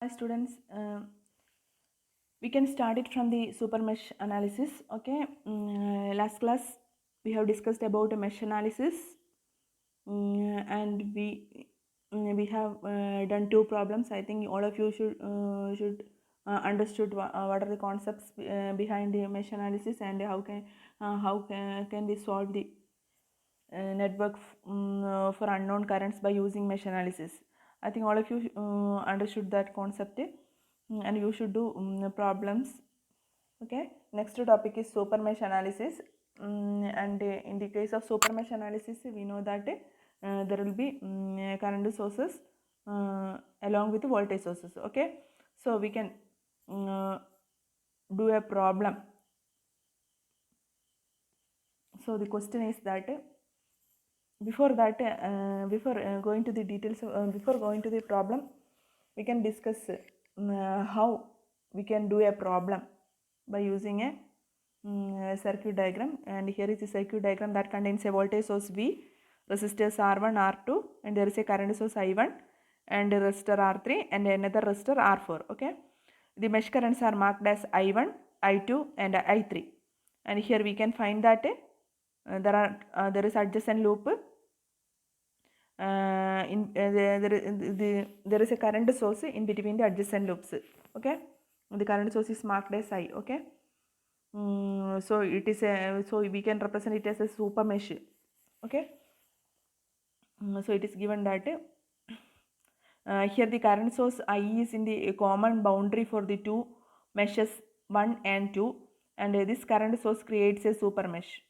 Hi students, we can start it from the super mesh analysis. Okay, last class we have discussed about a mesh analysis, and we have done two problems. I think all of you should understood what are the concepts behind the mesh analysis and how can we solve the network for unknown currents by using mesh analysis. I think all of you understood that concept, and you should do problems. Okay, next topic is super mesh analysis, and in the case of super mesh analysis we know that there will be current sources along with voltage sources. Okay, so we can do a problem. So the question is that before that before going to the details before going to the problem, we can discuss how we can do a problem by using a circuit diagram. And here is a circuit diagram that contains a voltage source V, resistors R1 R2, and there is a current source I1 and a resistor R3 and another resistor R4. Okay, the mesh currents are marked as I1, I2 and I3, and here we can find that there is adjacent loop. There is a current source in between the adjacent loops. Okay, the current source is marked as I. Okay, so it is so we can represent it as a super mesh. Okay, so it is given that here the current source I is in the common boundary for the two meshes 1 and 2, and this current source creates a super mesh.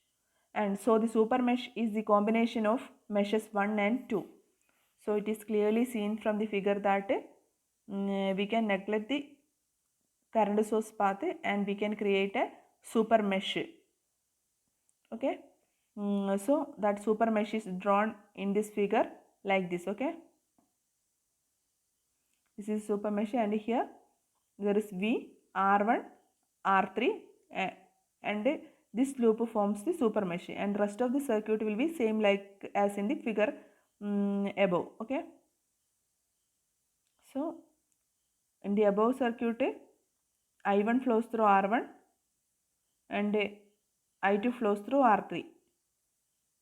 And so the super mesh is the combination of meshes 1 and 2. So it is clearly seen from the figure that we can neglect the current source path and we can create a super mesh. Okay, so that super mesh is drawn in this figure like this. Okay, this is super mesh, and here there is V, R1, R3, and this loop forms the super mesh, and rest of the circuit will be same like as in the figure above. Okay, so in the above circuit I1 flows through R1 and I2 flows through R3.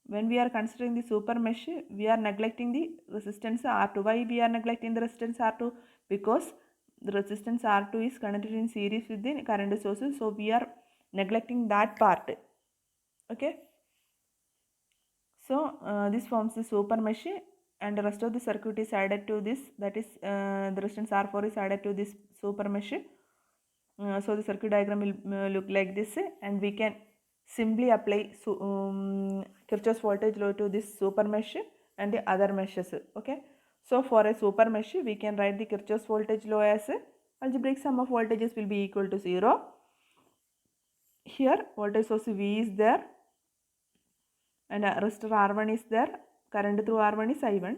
When we are considering the super mesh, we are neglecting the resistance R2. Why we are neglecting the resistance R2? Because the resistance R2 is connected in series with the current sources, so we are neglecting that part. Okay, so this forms the super mesh, and the rest of the circuit is added to this, that is the resistance R4 is added to this super mesh. So the circuit diagram will look like this, and we can simply apply Kirchhoff's voltage law to this super mesh and the other meshes. Okay, so for a super mesh we can write the Kirchhoff's voltage law as algebraic sum of voltages will be equal to 0. Here voltage source V is there and resistor R1 is there, current through R1 is I1.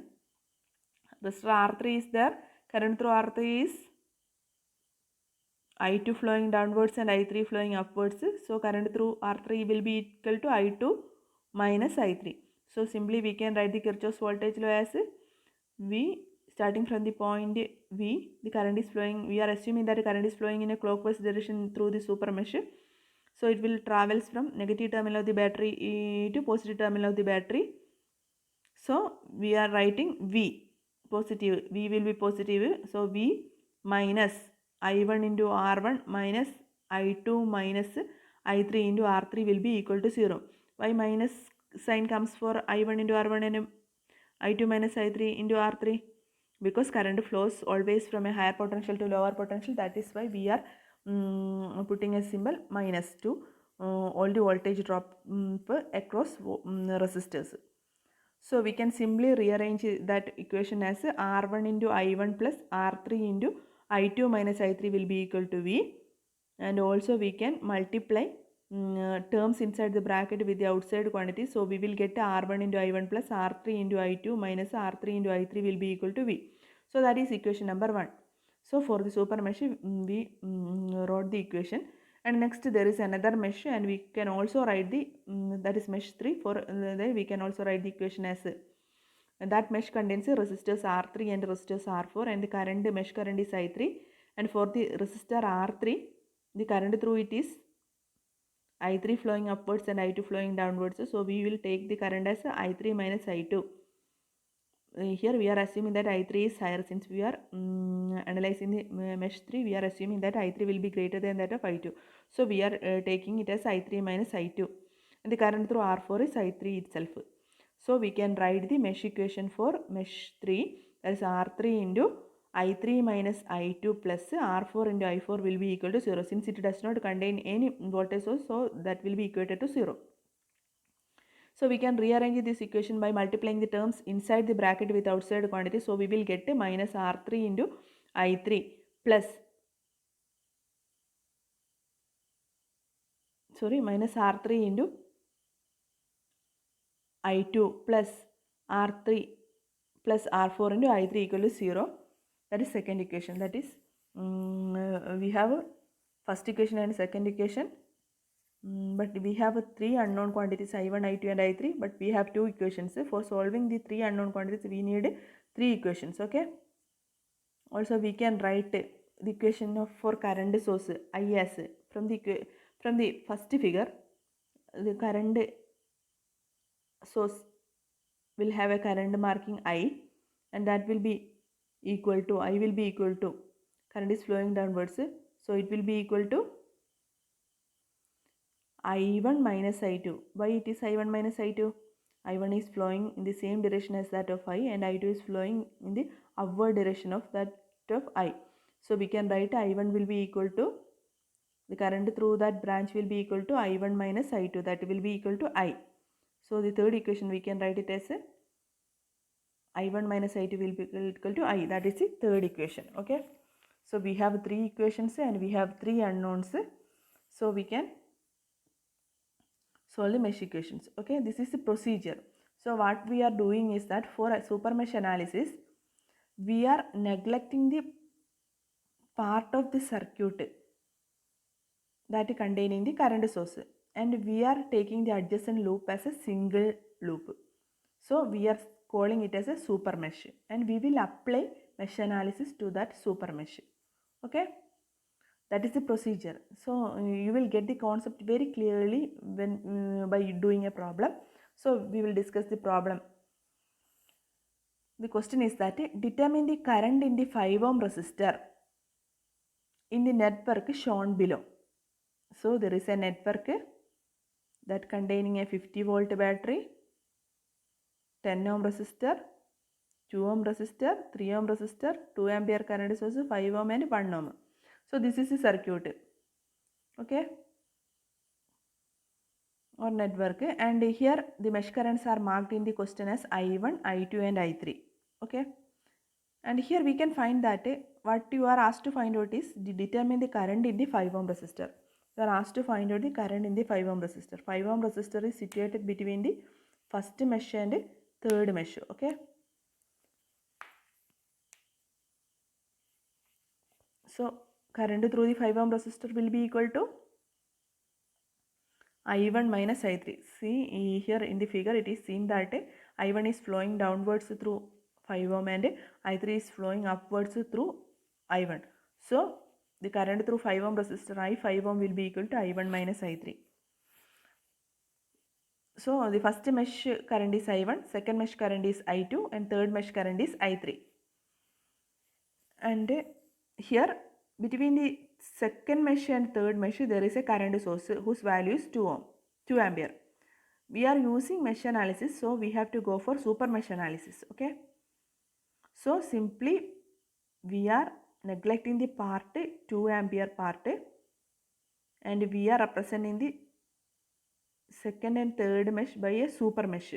Resistor R3 is there, current through R3 is I2 flowing downwards and I3 flowing upwards. So current through R3 will be equal to I2 minus I3. So simply we can write the Kirchhoff's voltage law as V, starting from the point V, the current is flowing, we are assuming that the current is flowing in a clockwise direction through the super mesh. So it will travels from negative terminal of the battery to positive terminal of the battery. So we are writing V positive, V will be positive. So V minus I1 into R1 minus I2 minus I3 into R3 will be equal to 0. Why minus sign comes for I1 into R1 and I2 minus I3 into R3? Because current flows always from a higher potential to lower potential. That is why we are putting a symbol minus to all the voltage drop across resistors. So we can simply rearrange that equation as R1 into I1 plus R3 into I2 minus I3 will be equal to V, and also we can multiply terms inside the bracket with the outside quantity. So we will get R1 into I1 plus R3 into I2 minus R3 into I3 will be equal to V. So that is equation number 1. So for the super mesh we wrote the equation, and next there is another mesh, and we can also write the that is mesh 3. For we can also write the equation as and that mesh contains resistors R3 and resistors R4, and the current mesh current is I3, and for the resistor R3 the current through it is I3 flowing upwards and I2 flowing downwards, so we will take the current as I3 minus I2. Here we are assuming that I3 is higher. Since we are analyzing the mesh 3, we are assuming that I3 will be greater than that of I2. So we are taking it as I3 minus I2, and the current through R4 is I3 itself. So we can write the mesh equation for mesh 3, that is R3 into I3 minus I2 plus R4 into I4 will be equal to 0. Since it does not contain any voltage source, so that will be equated to 0. So we can rearrange this equation by multiplying the terms inside the bracket with outside quantity. So we will get minus R3 into I3 plus, minus R3 into I2 plus R3 plus R4 into I3 equal to 0. That is second equation. That is, we have first equation and second equation. But we have three unknown quantities I1, I2 and I3, but we have two equations. For solving the three unknown quantities, we need three equations. Okay. Also we can write the equation of for current source I as from the first figure. The current source will have a current marking I, and that will be equal to, I will be equal to, current is flowing downwards, so it will be equal to I1 minus I2. Why it is I1 minus I2? I1 is flowing in the same direction as that of I, and I2 is flowing in the upward direction of that of I. So we can write I1 will be equal to, the current through that branch will be equal to I1 minus I2, that will be equal to I. So the third equation we can write it as I1 minus I2 will be equal to I. That is the third equation. Okay. So we have three equations and we have three unknowns. So we can solve the mesh equations. Okay, this is the procedure. So what we are doing is that for a super mesh analysis, we are neglecting the part of the circuit that containing the current source, and we are taking the adjacent loop as a single loop. So we are calling it as a super mesh, and we will apply mesh analysis to that super mesh. Okay. That is the procedure. So you will get the concept very clearly when by doing a problem. So we will discuss the problem. The question is that determine the current in the 5 ohm resistor in the network shown below. So there is a network that containing a 50 volt battery, 10 ohm resistor, 2 ohm resistor, 3 ohm resistor, 2 ampere current source, 5 ohm and 1 ohm. So this is the circuit. Okay, or network, and here the mesh currents are marked in the question as I1, I2 and I3. Okay, and here we can find that what you are asked to find out is determine the current in the 5 ohm resistor. You are asked to find out the current in the 5 ohm resistor. 5 ohm resistor is situated between the first mesh and third mesh. Okay, so current through the 5 ohm resistor will be equal to I1 minus I3. See here in the figure it is seen that I1 is flowing downwards through 5 ohm and I3 is flowing upwards through I1. So the current through 5 ohm resistor I5 ohm will be equal to I1 minus I3. So the first mesh current is I1, second mesh current is I2 and third mesh current is I3. And here between the second mesh and third mesh there is a current source whose value is 2 ohm, 2 ampere. We are using mesh analysis, so we have to go for super mesh analysis. Okay, so simply we are neglecting the part 2 ampere part, and we are representing the second and third mesh by a super mesh.